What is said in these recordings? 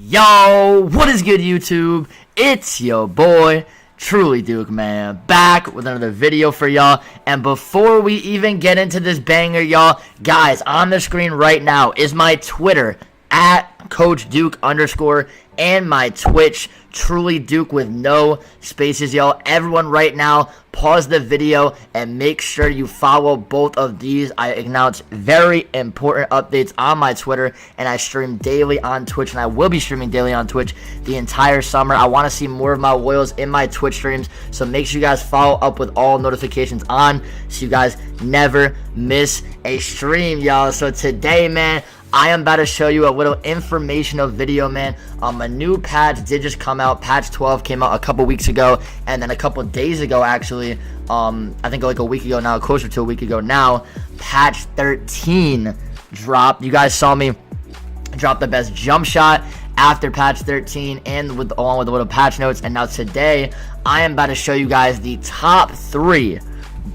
Yo, what is good, YouTube? It's your boy, Truly Duke, man, back with another video for y'all. And before we even get into this banger, y'all, guys, on the screen right now is my Twitter, @CoachDuke_, and my Twitch, Truly Duke with no spaces, y'all. Everyone right now, pause the video and make sure you follow both of these. I announce very important updates on my Twitter, and I stream daily on Twitch, and I will be streaming daily on Twitch the entire summer. I want to see more of my loyals in my Twitch streams, so make sure you guys follow up with all notifications on so you guys never miss a stream, y'all. So today, man, I am about to show you a little informational video, man. A new patch did just come out. Patch 12 came out a couple weeks ago, and then a couple days ago, actually, I think like a week ago now, closer to a week ago now, patch 13 dropped. You guys saw me drop the best jump shot after patch 13 and along with the little patch notes. And now today, I am about to show you guys the top 3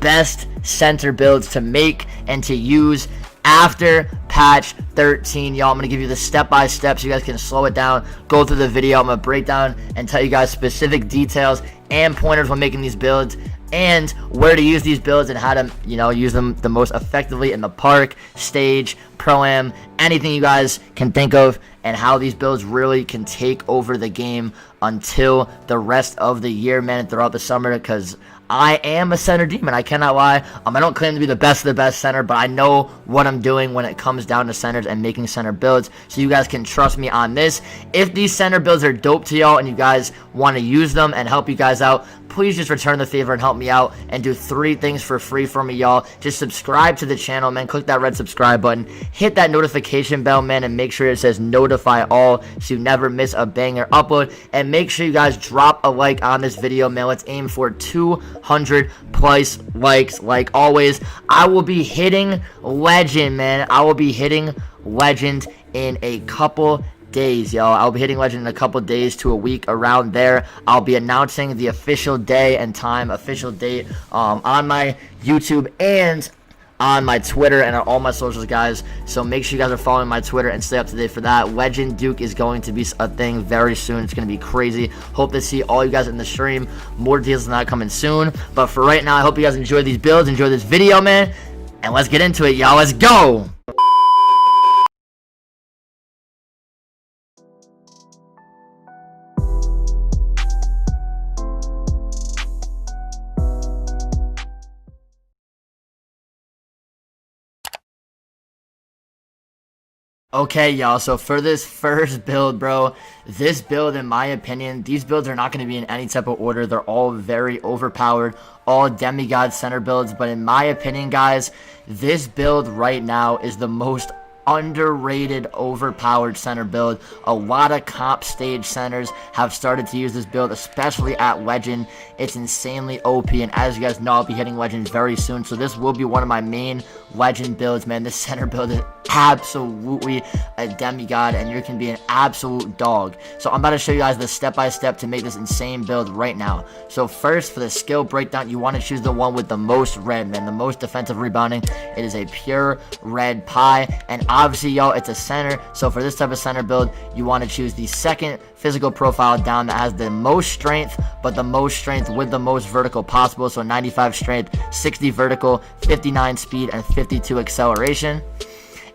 best center builds to make and to use after patch 13, y'all. I'm gonna give you the step-by-step so you guys can slow it down, go through the video. I'm gonna break down and tell you guys specific details and pointers when making these builds, and where to use these builds and how to, use them the most effectively in the park, stage, pro-am, anything you guys can think of, and how these builds really can take over the game until the rest of the year, man, and throughout the summer, because I am a center demon. I cannot lie. I don't claim to be the best of the best center, but I know what I'm doing when it comes down to centers and making center builds, so you guys can trust me on this. If these center builds are dope to y'all and you guys want to use them and help you guys out, please just return the favor and help me out and do 3 things for free for me, y'all. Just subscribe to the channel, man. Click that red subscribe button. Hit that notification bell, man, and make sure it says notify all so you never miss a banger upload. And make sure you guys drop a like on this video, man. Let's aim for 200 plus likes. Like always, I will be hitting legend, man. I will be hitting legend in a couple days, y'all. I'll be hitting legend in a couple days to a week, around there. I'll be announcing the official day and time, official date, on my YouTube and on my Twitter and on all my socials, guys. So make sure you guys are following my Twitter and stay up to date for that. Legend Duke is going to be a thing very soon. It's going to be crazy. Hope to see all you guys in the stream. More deals than that coming soon. But for right now, I hope you guys enjoy these builds, enjoy this video, man. And let's get into it, y'all. Let's go! Okay, y'all, so for this first build, bro, this build, in my opinion, these builds are not going to be in any type of order. They're all very overpowered, all demigod center builds. But in my opinion, guys, this build right now is the most underrated, overpowered center build. A lot of comp stage centers have started to use this build, especially at legend. It's insanely OP, and as you guys know, I'll be hitting legend very soon, so this will be one of my main legend builds, man. This center build is absolutely a demigod, and you can be an absolute dog. So I'm about to show you guys the step-by-step to make this insane build right now. So first, for the skill breakdown, you want to choose the one with the most red, man, the most defensive rebounding. It is a pure red pie, and obviously, y'all, it's a center. So for this type of center build, you want to choose the second physical profile down that has the most strength, but the most strength with the most vertical possible. So 95 strength, 60 vertical, 59 speed, and 52 acceleration.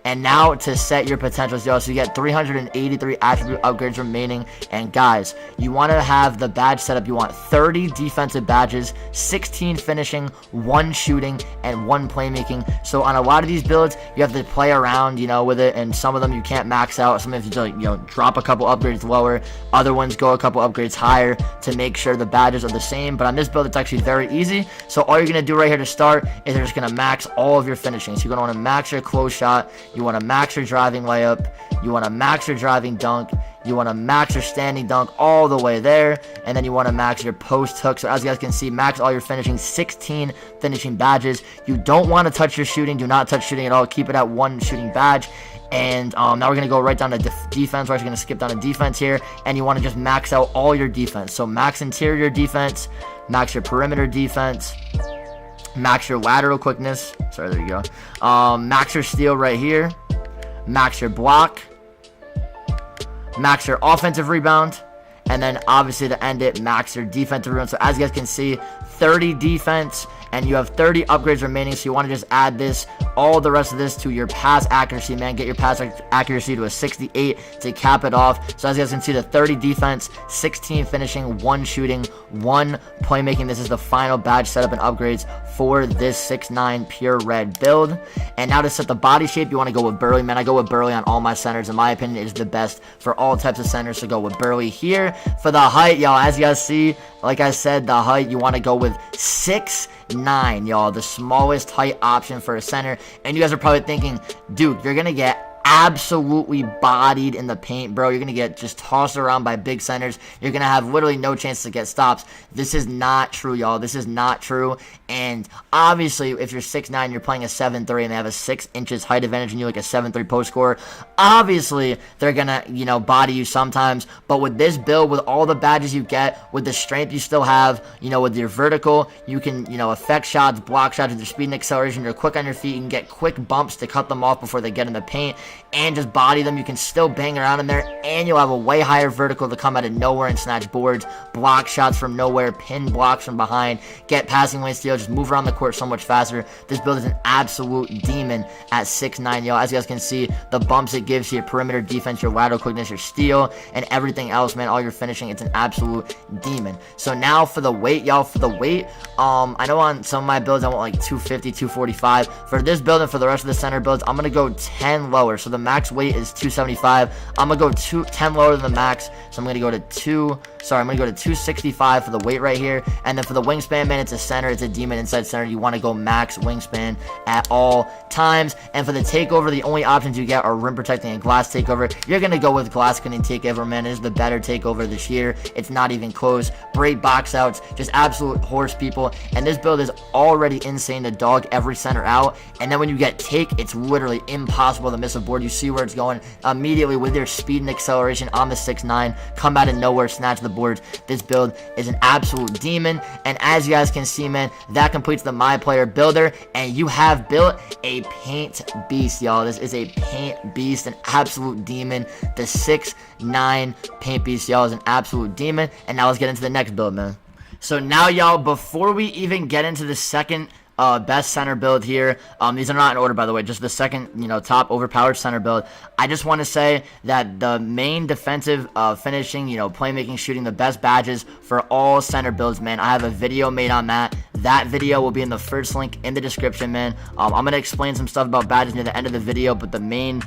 And now to set your potentials, y'all, so you get 383 attribute upgrades remaining. And guys, you want to have the badge setup. You want 30 defensive badges, 16 finishing, 1 shooting, and 1 playmaking. So on a lot of these builds, you have to play around, with it, and some of them you can't max out. Some of you drop a couple upgrades lower. Other ones go a couple upgrades higher to make sure the badges are the same. But on this build, it's actually very easy. So all you're going to do right here to start is you're just going to max all of your finishing. So you're going to want to max your close shot. You want to max your driving layup, you want to max your driving dunk, you want to max your standing dunk all the way there, and then you want to max your post hook. So as you guys can see, max all your finishing, 16 finishing badges. You don't want to touch your shooting. Do not touch shooting at all. Keep it at 1 shooting badge. And now we're going to go right down to defense. We're actually going to skip down to defense here, and you want to just max out all your defense. So max interior defense, max your perimeter defense, max your lateral quickness. Sorry, there you go. Max your steal right here. Max your block. max your offensive rebound, and then obviously to end it, max your defensive rebound. So as you guys can see, 30 defense, and you have 30 upgrades remaining, so you want to just add this, all the rest of this, to your pass accuracy, man. Get your pass accuracy to a 68 to cap it off. So as you guys can see, the 30 defense, 16 finishing, 1 shooting, 1 playmaking. This is the final badge setup and upgrades for this 6'9 pure red build. And now to set the body shape, you want to go with Burley, man. I go with Burley on all my centers. In my opinion, it is the best for all types of centers, so go with Burley here. For the height, y'all, as you guys see, like I said, the height, you want to go with 6'9", y'all, the smallest height option for a center. And you guys are probably thinking, Duke, you're going to get absolutely bodied in the paint, bro. You're going to get just tossed around by big centers. You're going to have literally no chance to get stops. This is not true, y'all. This is not true. And obviously, if you're 6'9", you're playing a 7'3", and they have a 6 inches height advantage, and you're like a 7'3" post scorer, obviously, they're going to, body you sometimes. But with this build, with all the badges you get, with the strength you still have, with your vertical, you can, affect shots, block shots with your speed and acceleration. You're quick on your feet. You can get quick bumps to cut them off before they get in the paint and just body them. You can still bang around in there, and you'll have a way higher vertical to come out of nowhere and snatch boards, block shots from nowhere, pin blocks from behind, get passing lane steal, just move around the court so much faster. This build is an absolute demon at 6'9", y'all. As you guys can see, the bumps it gives to your perimeter defense, your lateral quickness, your steal, and everything else, man, all your finishing, it's an absolute demon. So now for the weight, y'all, I know on some of my builds I want like 250, 245. For this build and for the rest of the center builds, I'm going to go 10 lower. So the max weight is 275. I'm going to go 10 lower than the max. So I'm going to go to 265 for the weight right here. And then for the wingspan, man, it's a center. It's a demon inside center. You want to go max wingspan at all times. And for the takeover, the only options you get are rim protecting and glass takeover. You're going to go with glass cutting takeover, man. It is the better takeover this year. It's not even close. Great box outs. Just absolute horse people. And this build is already insane to dog every center out. And then when you get take, it's literally impossible to miss a board. You see where it's going immediately with your speed and acceleration on the 6'9", come out of nowhere, snatch the boards. This build is an absolute demon. And as you guys can see, man, that completes the My Player builder, and you have built a paint beast, y'all. This is a paint beast, an absolute demon. The 6'9" paint beast, y'all, is an absolute demon. And now let's get into the next build, man. So now, y'all, before we even get into the second best center build here, these are not in order, by the way, just the second, top overpowered center build, I just want to say that the main defensive finishing, playmaking, shooting, the best badges for all center builds, man, I have a video made on that. That video will be in the first link in the description, man. I'm going to explain some stuff about badges near the end of the video, but the main,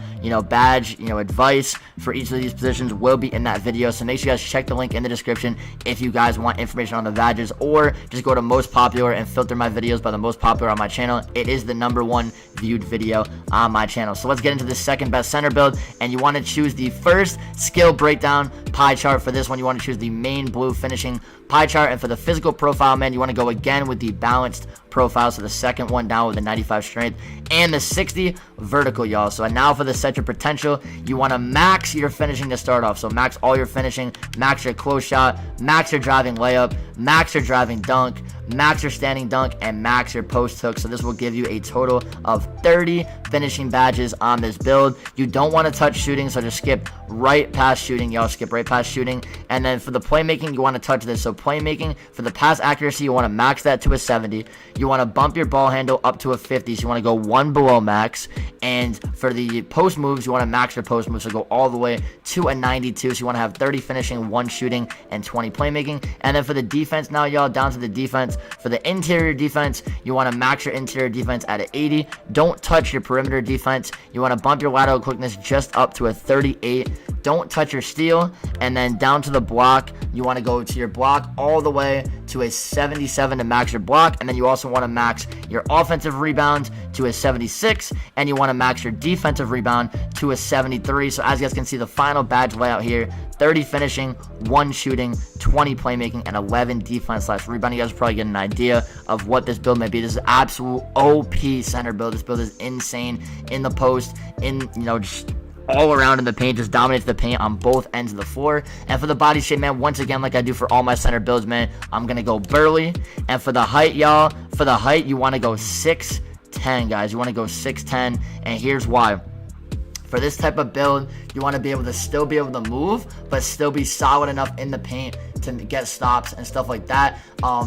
badge, advice for each of these positions will be in that video. So make sure you guys check the link in the description if you guys want information on the badges, or just go to most popular and filter my videos by the most popular on my channel. It is the #1 viewed video on my channel. So let's get into the second best center build, and you want to choose the first skill breakdown pie chart. For this one, you want to choose the main blue finishing pie chart, and for the physical profile, man, you want to go again with the balanced profile. So the second one down with the 95 strength and the 60 vertical, y'all. So now for the set your potential, you want to max your finishing to start off. So max all your finishing, max your close shot, max your driving layup, max your driving dunk, max your standing dunk, and max your post hook. So this will give you a total of 30 finishing badges on this build. You don't want to touch shooting, so just skip right past shooting, y'all. Skip right past shooting. And then for the playmaking, you want to touch this. So playmaking, for the pass accuracy, you want to max that to a 70. You want to bump your ball handle up to a 50, so you want to go one below max. And for the post moves, you want to max your post moves, so go all the way to a 92. So you want to have 30 finishing, 1 shooting, and 20 playmaking. And then for the defense now, y'all, down to the defense. For the interior defense, you want to max your interior defense at an 80. Don't touch your perimeter defense. You want to bump your lateral quickness just up to a 38. Don't touch your steal. And then down to the block, you want to go to your block all the way to a 77 to max your block. And then you also want to max your offensive rebound to a 76, and you want to max your defensive rebound to a 73. So as you guys can see, the final badge layout here: 30 finishing, 1 shooting, 20 playmaking, and 11 defense/rebound. You guys are probably getting an idea of what this build may be. This is absolute OP center build. This build is insane in the post, just all around in the paint, just dominates the paint on both ends of the floor. And for the body shape, man, once again, like I do for all my center builds, man, I'm gonna go Burley. And for the height, y'all, for the height, you want to go 6'10", guys. You want to go 6'10", and here's why. For this type of build, you want to be able to still be able to move, but still be solid enough in the paint to get stops and stuff like that.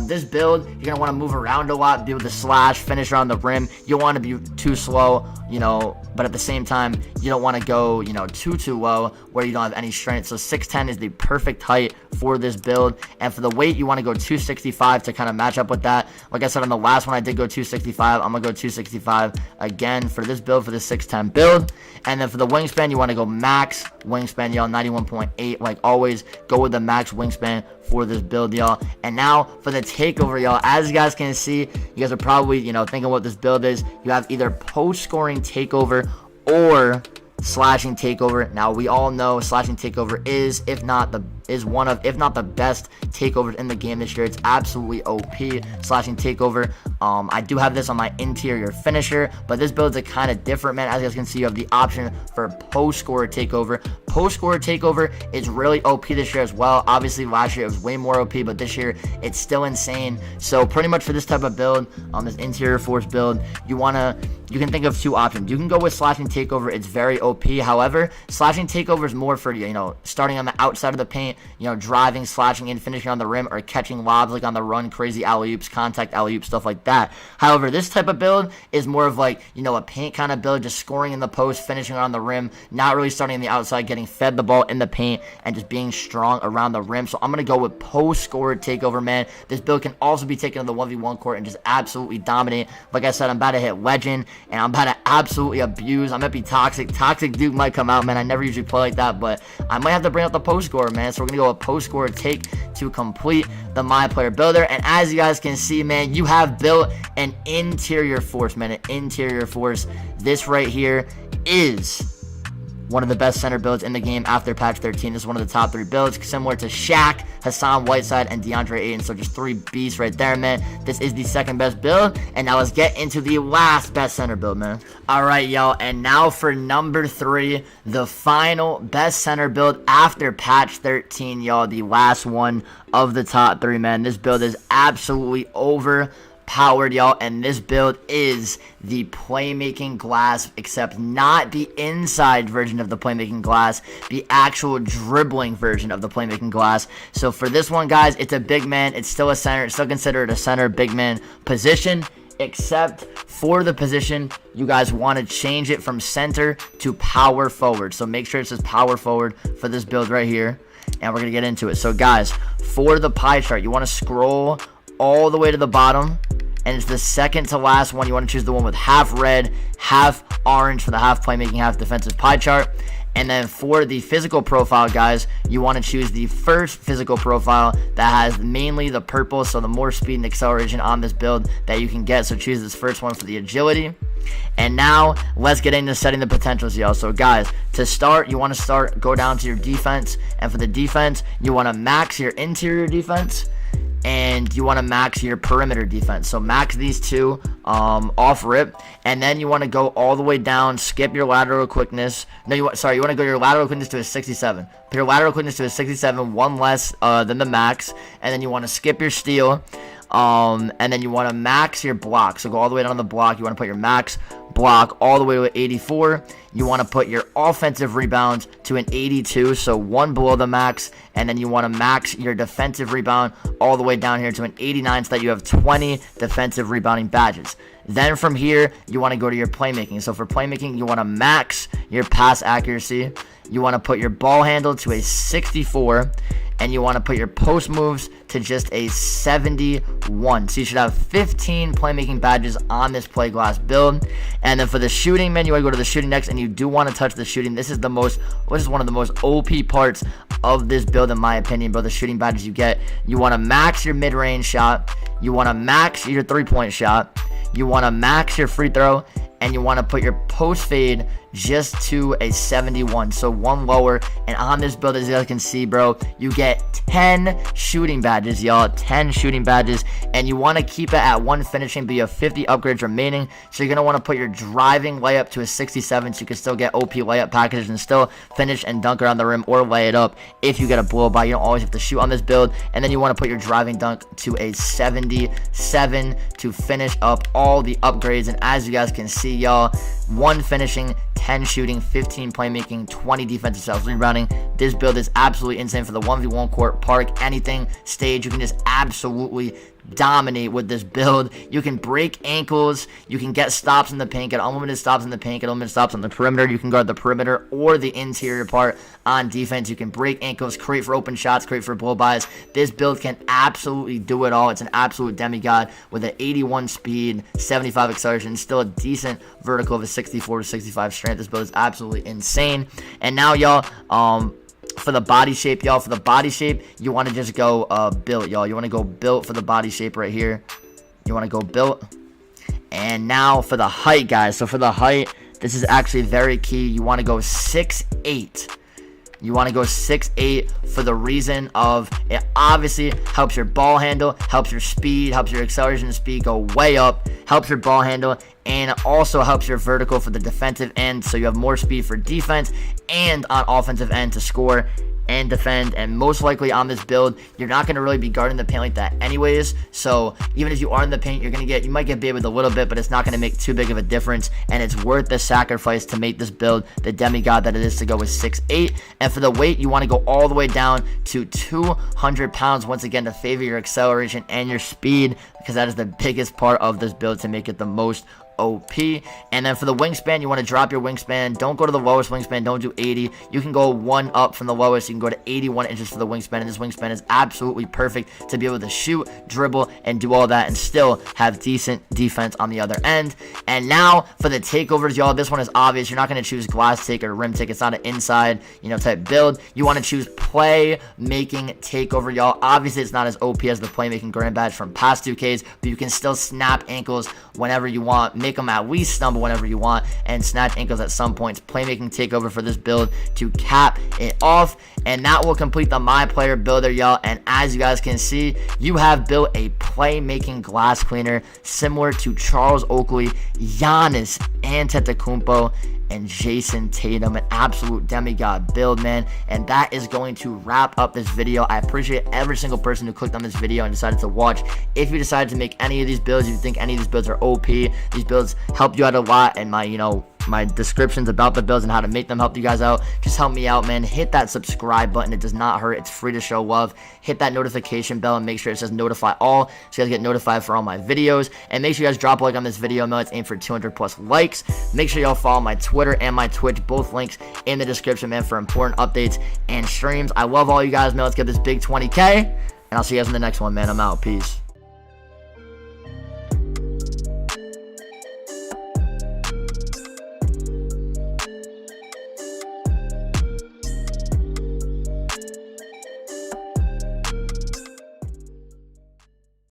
This build, you're going to want to move around a lot, be able to slash, finish around the rim. You don't want to be too slow, you know, but at the same time, you don't want to go, you know, too low where you don't have any strength. So 6'10 is the perfect height for this build. And for the weight, you want to go 265 to kind of match up with that. Like I said on the last one, I did go 265. I'm going to go 265 again for this build, for the 6'10 build. And then for the wingspan, you want to go max wingspan, y'all, 91.8. Like always, go with the max wingspan for this build, y'all. And now for the takeover, y'all. As you guys can see, you guys are probably, you know, thinking what this build is. You have either post scoring takeover or slashing takeover. Now we all know slashing takeover is one of, if not the best takeovers in the game this year. It's absolutely OP, slashing takeover. I do have this on my interior finisher, but this build's a kind of different, man. As you guys can see, you have the option for post scorer takeover. Post scorer takeover is really OP this year as well. Obviously last year it was way more OP, but this year it's still insane. So pretty much for this type of build, this interior force build, you can think of two options. You can go with slashing takeover. It's very OP. However, slashing takeover is more for, you know, starting on the outside of the paint, you know, driving, slashing in, finishing on the rim, or catching lobs like on the run, crazy alley-oops, contact alley-oops, stuff like that. However, this type of build is more of like, you know, a paint kind of build, just scoring in the post, finishing on the rim, not really starting on the outside, getting fed the ball in the paint, and just being strong around the rim. So I'm going to go with post scorer takeover, man. This build can also be taken to the 1v1 court and just absolutely dominate. Like I said, I'm about to hit legend, and I'm about to absolutely abuse. I'm going to be toxic. Toxic Duke might come out, man. I never usually play like that, but I might have to bring out the post scorer, man. So we're going to go with post scorer take to complete the My Player builder. And as you guys can see, man, you have built an interior force, man. An interior force. This right here is one of the best center builds in the game after patch 13. This is one of the top 3 builds, similar to Shaq, Hassan Whiteside, and DeAndre Ayton. So just 3 beasts right there, man. This is the second best build. And now let's get into the last best center build, man. Alright, y'all. And now for number 3, the final best center build after patch 13, y'all. The last one of the top 3, man. This build is absolutely overpowered, y'all, and this build is the Playmaking Glass, except not the inside version of the Playmaking Glass, the actual dribbling version of the Playmaking Glass. So for this one, guys, it's a big man. It's still a center. It's still considered a center big man position, except for the position, you guys want to change it from center to power forward. So make sure it says power forward for this build right here, and we're going to get into it. So guys, for the pie chart, you want to scroll all the way to the bottom, and it's the second to last one. You want to choose the one with half red, half orange for the half playmaking, half defensive pie chart. And then for the physical profile, guys, you want to choose the first physical profile that has mainly the purple, so the more speed and acceleration on this build that you can get. So choose this first one for the agility. And now let's get into setting the potentials, y'all. So guys, to start, you want to go down to your defense, and for the defense, you want to max your interior defense, and you want to max your perimeter defense. So max these two off rip, and then you want to go all the way down, skip your lateral quickness. No, you want to go your lateral quickness to a 67. Put your lateral quickness to a 67, one less than the max, and then you want to skip your steal. And then you want to max your block. So go all the way down the block. You want to put your max block all the way to 84. You want to put your offensive rebounds to an 82, so one below the max. And then you want to max your defensive rebound all the way down here to an 89, so that you have 20 defensive rebounding badges. Then from here, you want to go to your playmaking. So for playmaking, you want to max your pass accuracy. You want to put your ball handle to a 64. And you want to put your post moves to just a 71. So you should have 15 playmaking badges on this play glass build. And then for the shooting, man, you want to go to the shooting next, and you do want to touch the shooting. This is one of the most OP parts of this build, in my opinion, bro. The shooting badges you get. You want to max your mid-range shot. You want to max your three-point shot. You want to max your free throw. And you want to put your post fade just to a 71, so one lower. And on this build, as you guys can see, bro, you get 10 shooting badges, y'all. 10 shooting badges, and you want to keep it at one finishing, but you have 50 upgrades remaining. So you're going to want to put your driving layup to a 67, so you can still get OP layup packages and still finish and dunk around the rim or lay it up if you get a blow by. You don't always have to shoot on this build. And then you want to put your driving dunk to a 77 to finish up all the upgrades. And as you guys can see, y'all, one finishing, 10 shooting, 15 playmaking, 20 defensive styles rebounding. This build is absolutely insane for the 1v1 court, park, anything, stage. You can just absolutely dominate with this build. You can break ankles, you can get stops in the paint, get unlimited stops in the paint, get unlimited stops on the perimeter. You can guard the perimeter or the interior part on defense. You can break ankles, create for open shots, create for blow-bys. This build can absolutely do it all. It's an absolute demigod with an 81 speed, 75 acceleration, still a decent vertical of a 64 to 65 strength. This build is absolutely insane. And now, y'all, for the body shape, y'all, for the body shape, you want to just go built, y'all. You want to go built for the body shape right here. You want to go built. And now for the height, guys. So for the height, this is actually very key. You want to go 6'8". You want to go 6'8" for the reason of it obviously helps your ball handle, helps your speed, helps your acceleration and speed go way up, helps your ball handle, and also helps your vertical for the defensive end, so you have more speed for defense and on offensive end to score and defend. And most likely on this build, you're not going to really be guarding the paint like that anyways, so even if you are in the paint, you might get bit with a little bit, but it's not going to make too big of a difference, and it's worth the sacrifice to make this build the demigod that it is to go with 6'8". And for the weight, you want to go all the way down to 200 pounds once again to favor your acceleration and your speed, because that is the biggest part of this build to make it the most OP. And then for the wingspan, you want to drop your wingspan. Don't go to the lowest wingspan. Don't do 80. You can go one up from the lowest. You can go to 81 inches for the wingspan, and this wingspan is absolutely perfect to be able to shoot, dribble, and do all that and still have decent defense on the other end. And now for the takeovers, y'all, this one is obvious. You're not going to choose glass take or rim take. It's not an inside, type build. You want to choose playmaking takeover, y'all. Obviously, it's not as OP as the playmaking grand badge from past 2Ks, but you can still snap ankles whenever you want, make them at least stumble whenever you want, and snatch ankles at some points. Playmaking takeover for this build to cap it off. And that will complete the My Player builder, y'all. And as you guys can see, you have built a playmaking glass cleaner similar to Charles Oakley, Giannis Antetokounmpo, and Jason Tatum. An absolute demigod build, man. And that is going to wrap up this video. I appreciate every single person who clicked on this video and decided to watch. If you decided to make any of these builds, if you think any of these builds are OP, these builds helped you out a lot, and my descriptions about the builds and how to make them help you guys out, just help me out, man. Hit that subscribe button. It does not hurt. It's free to show love. Hit that notification bell and make sure it says notify all, so you guys get notified for all my videos. And make sure you guys drop a like on this video, man. Let's aim for 200 plus likes. Make sure y'all follow my Twitter and my Twitch, both links in the description, man, for important updates and streams. I love all you guys, man. Let's get this big 20K, and I'll see you guys in the next one, man. I'm out. Peace.